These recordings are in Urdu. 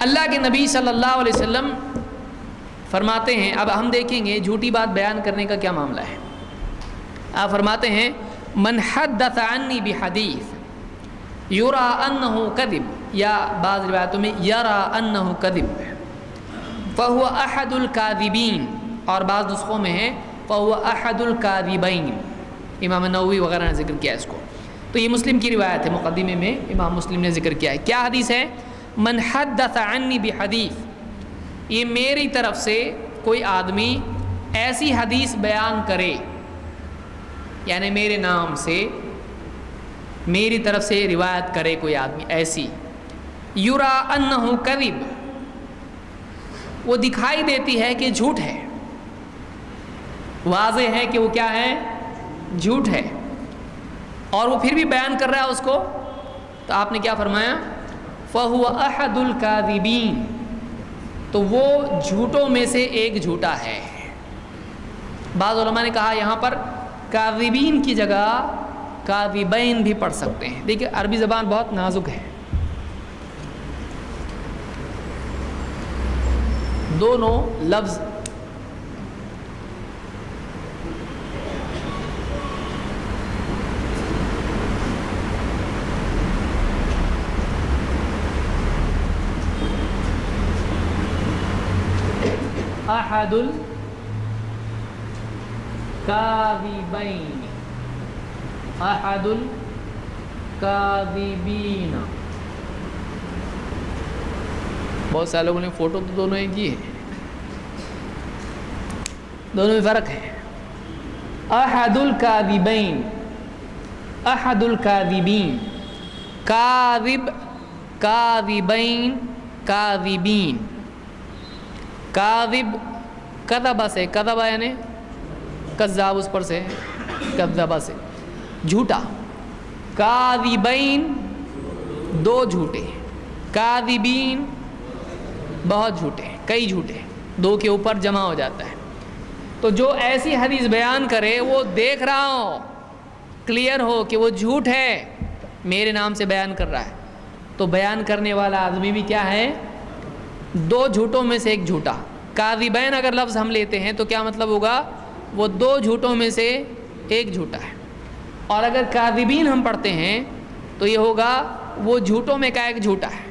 اللہ کے نبی صلی اللہ علیہ وسلم فرماتے ہیں، اب ہم دیکھیں گے جھوٹی بات بیان کرنے کا کیا معاملہ ہے۔ آپ فرماتے ہیں من حدث عنی بحدیث یرا انہ کذب، یا بعض روایتوں میں یرا انہ کذب فہو احد الکاذبین، اور بعض نسخوں میں ہے فہو احد الکاذبین، امام نووی وغیرہ نے ذکر کیا اس کو۔ تو یہ مسلم کی روایت ہے، مقدمے میں امام مسلم نے ذکر کیا ہے۔ کیا حدیث ہے؟ من حدث عنی بحدیث، یہ میری طرف سے کوئی آدمی ایسی حدیث بیان کرے، یعنی میرے نام سے میری طرف سے روایت کرے کوئی آدمی ایسی، یرا انہ کذب، وہ دکھائی دیتی ہے کہ جھوٹ ہے، واضح ہے کہ وہ کیا ہے، جھوٹ ہے، اور وہ پھر بھی بیان کر رہا ہے اس کو، تو آپ نے کیا فرمایا؟ فَهُوَ أَحَدُ الْكَاذِبِينَ، تو وہ جھوٹوں میں سے ایک جھوٹا ہے۔ بعض علماء نے کہا یہاں پر کاذبین کی جگہ کاذبین بھی پڑھ سکتے ہیں۔ دیکھیں عربی زبان بہت نازک ہے، دونوں لفظ احد الکاذبین، احد الکاذبین، بہت سارے لوگوں نے فوٹو تو دونوں ایک ہی ہے، دونوں میں فرق ہے۔ احد الکاذبین، احد الکاذبین، کاذب، کاذبین، کاذبین، کاذب کذبہ سے، کذبہ یعنی کذاب، اس پر سے کذبہ سے جھوٹا، کاذبین دو جھوٹے، کاذبین بہت جھوٹے، کئی جھوٹے، دو کے اوپر جمع ہو جاتا ہے۔ تو جو ایسی حدیث بیان کرے وہ دیکھ رہا ہو، کلیئر ہو کہ وہ جھوٹ ہے، میرے نام سے بیان کر رہا ہے، تو بیان کرنے والا آدمی بھی کیا ہے؟ دو جھوٹوں میں سے ایک جھوٹا۔ کاذبین اگر لفظ ہم لیتے ہیں تو کیا مطلب ہوگا؟ وہ دو جھوٹوں میں سے ایک جھوٹا ہے، اور اگر کاذبین ہم پڑھتے ہیں تو یہ ہوگا وہ جھوٹوں میں کا ایک جھوٹا ہے۔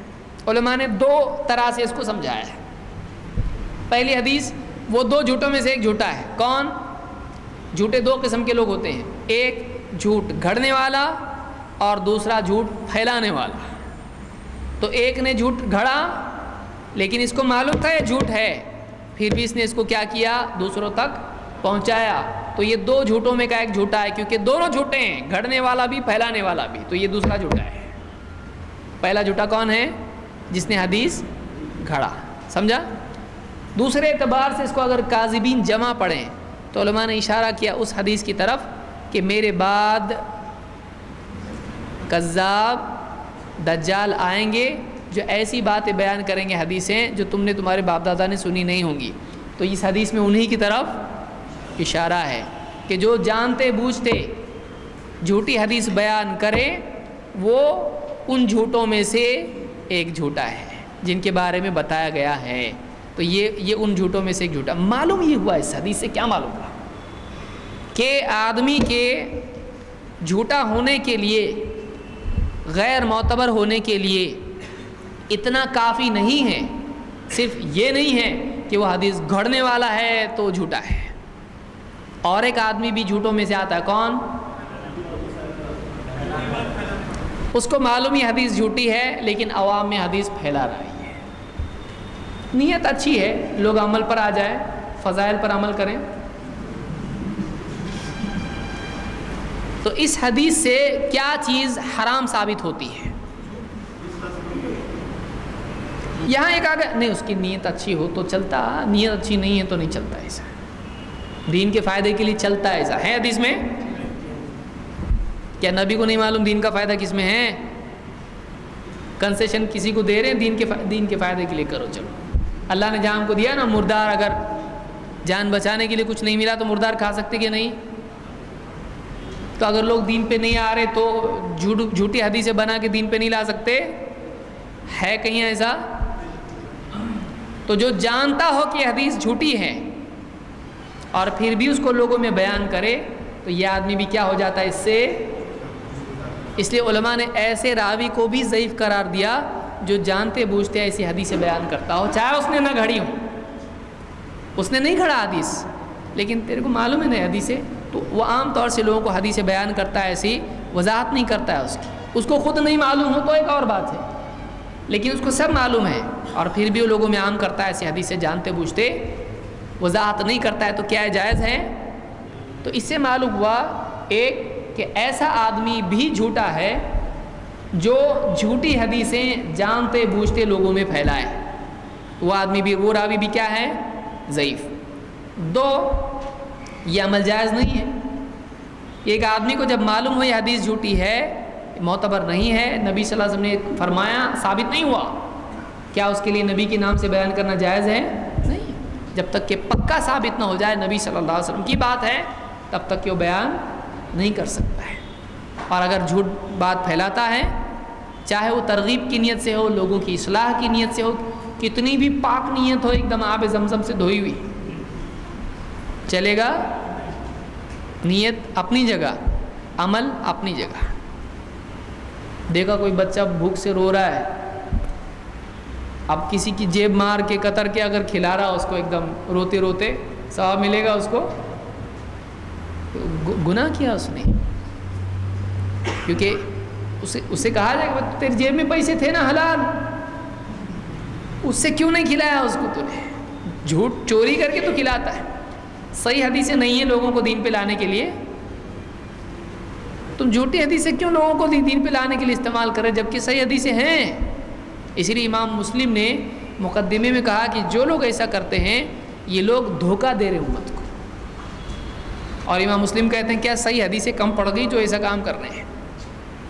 علماء نے دو طرح سے اس کو سمجھایا ہے۔ پہلی حدیث، وہ دو جھوٹوں میں سے ایک جھوٹا ہے، کون؟ جھوٹے دو قسم کے لوگ ہوتے ہیں، ایک جھوٹ گھڑنے والا اور دوسرا جھوٹ پھیلانے والا۔ تو ایک نے جھوٹ گھڑا لیکن اس کو معلوم تھا یہ جھوٹ ہے، پھر بھی اس نے اس کو کیا کیا؟ دوسروں تک پہنچایا، تو یہ دو جھوٹوں میں کا ایک جھوٹا ہے، کیونکہ دونوں جھوٹے ہیں، گھڑنے والا بھی پھیلانے والا بھی، تو یہ دوسرا جھوٹا ہے۔ پہلا جھوٹا کون ہے؟ جس نے حدیث گھڑا، سمجھا؟ دوسرے اعتبار سے اس کو اگر کاذبین جمع پڑھیں تو علماء نے اشارہ کیا اس حدیث کی طرف کہ میرے بعد کذاب دجال آئیں گے جو ایسی باتیں بیان کریں گے، حدیثیں جو تم نے تمہارے باپ دادا نے سنی نہیں ہوں گی۔ تو اس حدیث میں انہی کی طرف اشارہ ہے کہ جو جانتے بوجھتے جھوٹی حدیث بیان کرے وہ ان جھوٹوں میں سے ایک جھوٹا ہے جن کے بارے میں بتایا گیا ہے۔ تو یہ ان جھوٹوں میں سے ایک جھوٹا۔ معلوم یہ ہوا اس حدیث سے، کیا معلوم ہوا؟ کہ آدمی کے جھوٹا ہونے کے لیے، غیر معتبر ہونے کے لیے اتنا کافی نہیں ہے، صرف یہ نہیں ہے کہ وہ حدیث گھڑنے والا ہے تو جھوٹا ہے۔ اور ایک آدمی بھی جھوٹوں میں سے آتا ہے، کون؟ اس کو معلوم ہی حدیث جھوٹی ہے لیکن عوام میں حدیث پھیلا رہی ہے، نیت اچھی ہے، لوگ عمل پر آ جائیں، فضائل پر عمل کریں۔ تو اس حدیث سے کیا چیز حرام ثابت ہوتی ہے؟ یہاں ایک آگے نہیں، اس کی نیت اچھی ہو تو چلتا، نیت اچھی نہیں ہے تو نہیں چلتا، ایسا دین کے فائدے کے لیے چلتا ہے، ایسا ہے حدیث میں؟ کیا نبی کو نہیں معلوم دین کا فائدہ کس میں ہے؟ کنسیشن کسی کو دے رہے ہیں دین کے فائدے کے لیے کرو، چلو۔ اللہ نے جہاں ہم کو دیا نا، مردار اگر جان بچانے کے لیے کچھ نہیں ملا تو مردار کھا سکتے کہ نہیں؟ تو اگر لوگ دین پہ نہیں آ رہے تو جھوٹی حدیثیں بنا کے دین پہ نہیں لا سکتے؟ ہے کہیں ایسا؟ تو جو جانتا ہو کہ حدیث جھوٹی ہے اور پھر بھی اس کو لوگوں میں بیان کرے تو یہ آدمی بھی کیا ہو جاتا ہے اس سے. اس لیے علماء نے ایسے راوی کو بھی ضعیف قرار دیا جو جانتے بوجھتے ایسی حدیثیں بیان کرتا ہو، چاہے اس نے نہ گھڑی ہو، اس نے نہیں گھڑا حدیث، لیکن تیرے کو معلوم ہے نہیں حدیثیں، تو وہ عام طور سے لوگوں کو حدیثیں بیان کرتا ہے، ایسی وضاحت نہیں کرتا ہے اس کو خود نہیں معلوم ہو تو ایک اور بات ہے، لیکن اس کو سب معلوم ہے اور پھر بھی وہ لوگوں میں عام کرتا ہے ایسی حدیثیں جانتے بوجھتے، وضاحت نہیں کرتا ہے، تو کیا جائز ہے؟ تو اس سے معلوم ہوا ایک کہ ایسا آدمی بھی جھوٹا ہے جو جھوٹی حدیثیں جانتے بوجھتے لوگوں میں پھیلائے، وہ آدمی بھی، وہ راوی بھی کیا ہے؟ ضعیف. 2 یہ عمل جائز نہیں ہے. ایک آدمی کو جب معلوم ہو یہ حدیث جھوٹی ہے، معتبر نہیں ہے، نبی صلی اللہ علیہ وسلم نے فرمایا، ثابت نہیں ہوا، کیا اس کے لیے نبی کے نام سے بیان کرنا جائز ہے؟ نہیں. جب تک کہ پکا ثابت نہ ہو جائے نبی صلی اللہ علیہ وسلم کی بات ہے تب تک کہ وہ بیان نہیں کر سکتا ہے. اور اگر جھوٹ بات پھیلاتا ہے، چاہے وہ ترغیب کی نیت سے ہو، لوگوں کی اصلاح کی نیت سے ہو، کتنی بھی پاک نیت ہو، ایک دم آب زمزم سے دھوئی ہوئی، چلے گا؟ نیت اپنی جگہ، عمل اپنی جگہ. دیکھا کوئی بچہ بھوک سے رو رہا ہے، اب کسی کی جیب مار کے قطر کے اگر کھلا رہا اس کو ایک دم روتے روتے، ثواب ملے گا اس کو؟ گناہ کیا اس نے، کیونکہ اسے کہا جائے کہ تیری جیب میں پیسے تھے نا حلال، اس سے کیوں نہیں کھلایا اس کو؟ تو نے جھوٹ چوری کر کے تو کھلاتا ہے. صحیح حدیثیں نہیں ہیں لوگوں کو دین پہ لانے کے لیے، تم جھوٹی حدیثیں کیوں لوگوں کو دین پہ لانے کے لیے استعمال کرے جبکہ صحیح حدیثیں ہیں؟ اسی لیے امام مسلم نے مقدمے میں کہا کہ جو لوگ ایسا کرتے ہیں یہ لوگ دھوکہ دے رہے امت کو. اور امام مسلم کہتے ہیں کیا صحیح حدیثیں کم پڑ گئی جو ایسا کام کر رہے ہیں؟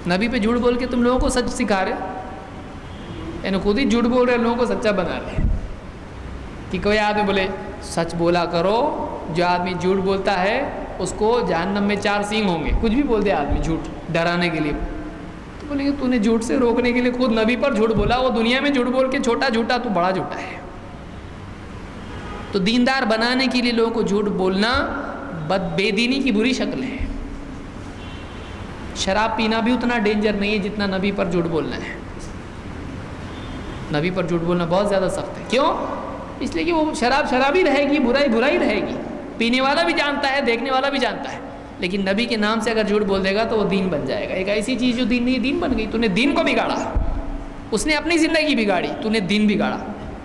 نبی پہ جھوٹ بول کے تم لوگوں کو سچ سکھا رہے، یعنی خود ہی جھوٹ بول رہے، لوگوں کو سچا بنا رہے ہیں. کہ کوئی آدمی بولے سچ بولا کرو، جو آدمی جھوٹ بولتا ہے اس کو جہنم میں 4 سینگ ہوں گے، کچھ بھی بول دے آدمی جھوٹ ڈرانے کے لیے، تو بولیں گے تو نے جھوٹ سے روکنے کے لیے خود نبی پر جھوٹ بولا، وہ دنیا میں جھوٹ بول کے چھوٹا جھوٹا تو بڑا جھوٹا ہے. تو دیندار بنانے کے لیے لوگوں کو جھوٹ بولنا بے دینی کی بری شکل ہے. شراب پینا بھی اتنا ڈینجر نہیں ہے جتنا نبی پر جھوٹ بولنا ہے. نبی پر جھوٹ بولنا بہت زیادہ سخت ہے. کیوں؟ اس لیے کہ وہ شراب ہی رہے گی، برائی رہے گی، پینے والا بھی جانتا ہے، دیکھنے والا بھی جانتا ہے، لیکن نبی کے نام سے اگر جھوٹ بول دے گا تو وہ دین بن جائے گا. ایک ایسی چیز جو دین نہیں، دین بن گئی. تو نے دین کو بگاڑا، اس نے اپنی زندگی بگاڑی، تو نے دین بگاڑا.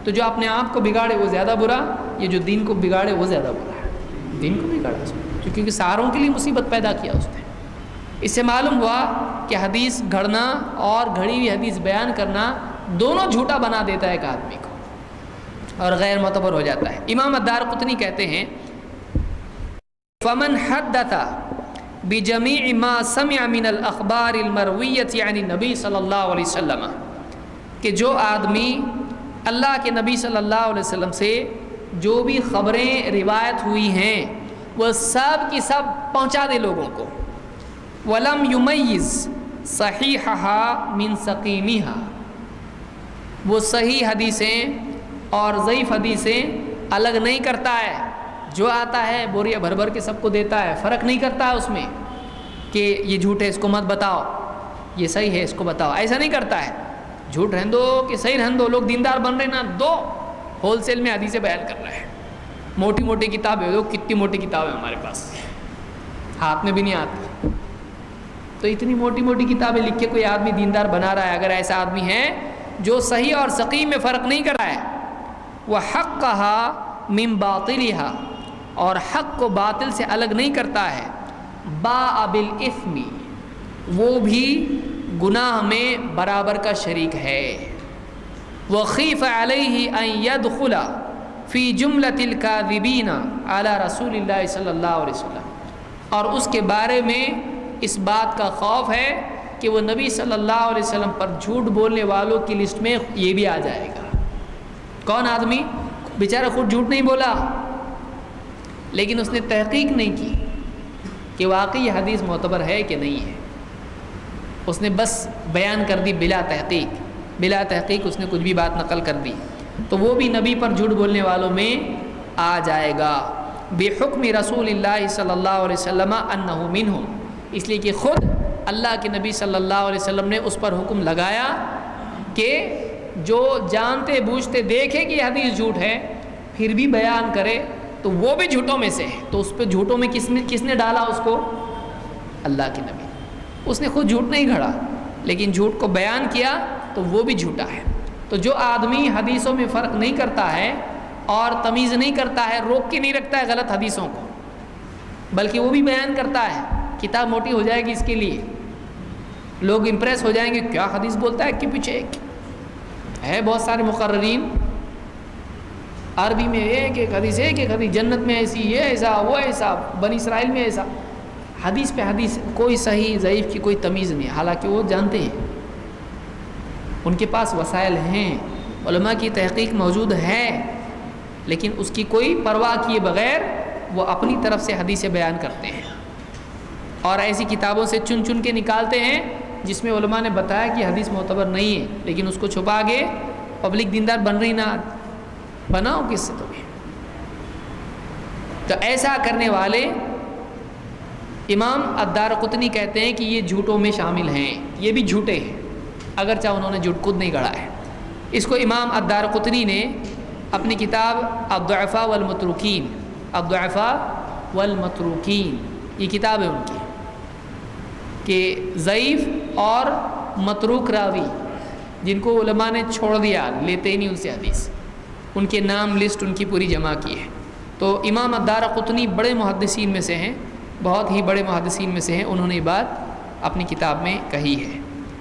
تو جو اپنے آپ کو بگاڑے وہ زیادہ برا، یہ جو دین کو بگاڑے وہ زیادہ برا ہے. دین کو بگاڑا اس نے، کیونکہ ساروں کے لیے مصیبت پیدا کیا اس نے. اس سے معلوم ہوا کہ حدیث گھڑنا اور گھڑی ہوئی حدیث بیان کرنا دونوں جھوٹا بنا دیتا ہے ایک آدمی کو اور غیر معتبر ہو جاتا ہے. امام الدارقطنی کہتے ہیں فمن حدث بجميع ما سمع من الاخبار المرویة عن النبی صلی اللہ علیہ وسلم، کہ جو آدمی اللہ کے نبی صلی اللہ علیہ وسلم سے جو بھی خبریں روایت ہوئی ہیں وہ سب کی سب پہنچا دے لوگوں کو. ولم یمیز صحیحها من سقیمها، وہ صحیح حدیثیں اور ضعیف حدیثیں الگ نہیں کرتا ہے، جو آتا ہے بوریا بھر بھر کے سب کو دیتا ہے، فرق نہیں کرتا ہے اس میں کہ یہ جھوٹ ہے اس کو مت بتاؤ، یہ صحیح ہے اس کو بتاؤ، ایسا نہیں کرتا ہے. جھوٹ رہن دو کہ صحیح رہن دو، لوگ دیندار بن رہے نا، دو ہول سیل میں حدیثیں بیان کر رہے ہیں. موٹی موٹی کتابیں، دو کتنی موٹی کتابیں ہمارے پاس ہاتھ میں بھی نہیں آتی، تو اتنی موٹی موٹی کتابیں لکھ کے کوئی آدمی دیندار بنا رہا ہے. اگر ایسا آدمی ہے جو صحیح اور سقیم میں فرق نہیں کر رہا ہے، وَحَقَّهَا مِن بَاطِلِهَا، اور حق کو باطل سے الگ نہیں کرتا ہے، باء بالإثم، وہ بھی گناہ میں برابر کا شریک ہے. وَخِيفَ عَلَيْهِ أَن يَدْخُلَ فِي جُمْلَةِ الْكَاذِبِينَ عَلَى رَسُولِ اللَّهِ صلی اللہ علیہ وسلم، اور اس کے بارے میں اس بات کا خوف ہے کہ وہ نبی صلی اللہ علیہ وسلم پر جھوٹ بولنے والوں کی لسٹ میں یہ بھی آ جائے گا. کون آدمی بیچارہ خود جھوٹ نہیں بولا لیکن اس نے تحقیق نہیں کی کہ واقعی یہ حدیث معتبر ہے کہ نہیں ہے، اس نے بس بیان کر دی بلا تحقیق اس نے کچھ بھی بات نقل کر دی. تو وہ بھی نبی پر جھوٹ بولنے والوں میں آ جائے گا. بحکم رسول اللہ صلی اللہ علیہ وسلم انہ منہم، اس لیے کہ خود اللہ کے نبی صلی اللہ علیہ وسلم نے اس پر حکم لگایا کہ جو جانتے بوجھتے دیکھے کہ یہ حدیث جھوٹ ہے پھر بھی بیان کرے تو وہ بھی جھوٹوں میں سے ہے. تو اس پہ جھوٹوں میں کس نے ڈالا اس کو؟ اللہ کے نبی. اس نے خود جھوٹ نہیں گھڑا لیکن جھوٹ کو بیان کیا تو وہ بھی جھوٹا ہے. تو جو آدمی حدیثوں میں فرق نہیں کرتا ہے اور تمیز نہیں کرتا ہے، روک کے نہیں رکھتا ہے غلط حدیثوں کو، بلکہ وہ بھی بیان کرتا ہے، کتاب موٹی ہو جائے گی اس کے لیے، لوگ امپریس ہو جائیں گے کیا حدیث بولتا ہے، ایک کے پیچھے ایک ہے. بہت سارے مقررین عربی میں ایک ایک حدیث جنت میں ایسی، یہ ایسا، وہ ایسا، بنی اسرائیل میں ایسا، حدیث پہ حدیث، کوئی صحیح ضعیف کی کوئی تمیز نہیں. حالانکہ وہ جانتے ہیں، ان کے پاس وسائل ہیں، علماء کی تحقیق موجود ہے، لیکن اس کی کوئی پرواہ کیے بغیر وہ اپنی طرف سے حدیثیں بیان کرتے ہیں اور ایسی کتابوں سے چن چن کے نکالتے ہیں جس میں علماء نے بتایا کہ حدیث معتبر نہیں ہے، لیکن اس کو چھپا کے پبلک دیندار بن رہی نہ بناؤ کس سے تمہیں. تو ایسا کرنے والے امام الدارقطنی کہتے ہیں کہ یہ جھوٹوں میں شامل ہیں، یہ بھی جھوٹے ہیں اگرچہ انہوں نے جھوٹ خود نہیں گڑھا ہے. اس کو امام الدارقطنی نے اپنی کتاب الضعفاء والمتروکین، الضعفاء والمتروکین یہ کتاب ہے ان کی، کہ ضعیف اور متروک راوی جن کو علماء نے چھوڑ دیا، لیتے ہی نہیں ان سے حدیث، ان کے نام لسٹ ان کی پوری جمع کی ہے. تو امام الدارقطنی بڑے محدثین میں سے ہیں، بہت ہی بڑے محدثین میں سے ہیں، انہوں نے یہ بات اپنی کتاب میں کہی ہے.